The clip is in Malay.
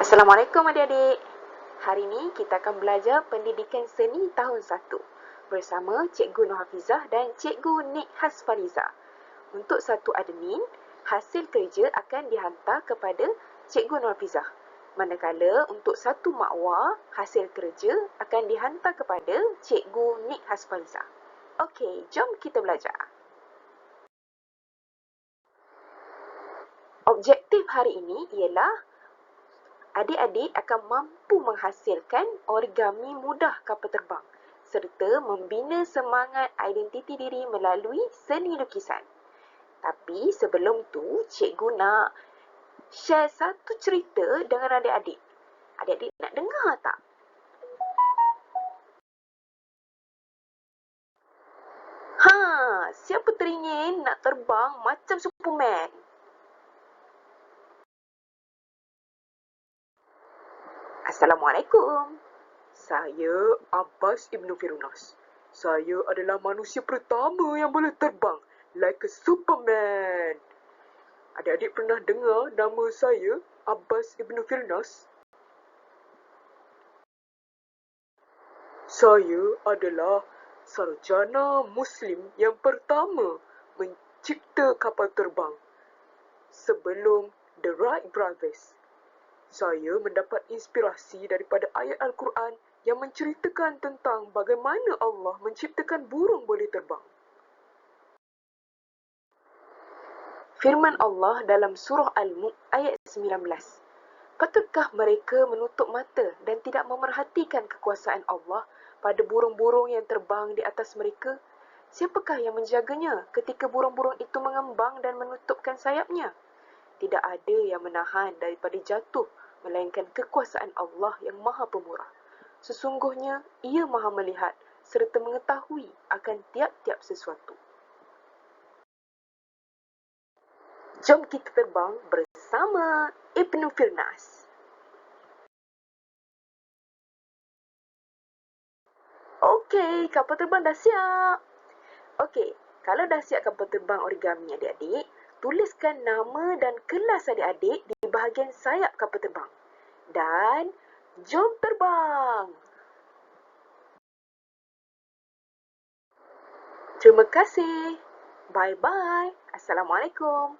Assalamualaikum adik-adik. Hari ini kita akan belajar Pendidikan Seni Tahun 1 bersama Cikgu Nur Hafizah dan Cikgu Nik Hasfariza. Untuk satu admin, hasil kerja akan dihantar kepada Cikgu Nur Hafizah. Manakala untuk satu makwa, hasil kerja akan dihantar kepada Cikgu Nik Hasfariza. Okey, jom kita belajar. Objektif hari ini ialah adik-adik akan mampu menghasilkan origami mudah kapal terbang serta membina semangat identiti diri melalui seni lukisan. Tapi sebelum tu, cikgu nak share satu cerita dengan adik-adik. Adik-adik nak dengar tak? Siapa teringin nak terbang macam Superman? Assalamualaikum. Saya Abbas Ibn Firnas. Saya adalah manusia pertama yang boleh terbang like a Superman. Adik-adik pernah dengar nama saya Abbas Ibn Firnas? Saya adalah sarjana Muslim yang pertama mencipta kapal terbang sebelum The Wright Brothers. Saya mendapat inspirasi daripada ayat Al-Quran yang menceritakan tentang bagaimana Allah menciptakan burung boleh terbang. Firman Allah dalam surah Al-Mulk ayat 19. Patutkah mereka menutup mata dan tidak memerhatikan kekuasaan Allah pada burung-burung yang terbang di atas mereka? Siapakah yang menjaganya ketika burung-burung itu mengembang dan menutupkan sayapnya? Tidak ada yang menahan daripada jatuh, melainkan kekuasaan Allah yang Maha Pemurah. Sesungguhnya, Ia Maha melihat serta mengetahui akan tiap-tiap sesuatu. Jom kita terbang bersama Ibn Firnas. Okey, kapal terbang dah siap. Okey, kalau dah siap kapal terbang origami adik-adik, tuliskan nama dan kelas adik-adik di bahagian sayap kapal terbang. Dan jom terbang! Terima kasih. Bye-bye. Assalamualaikum.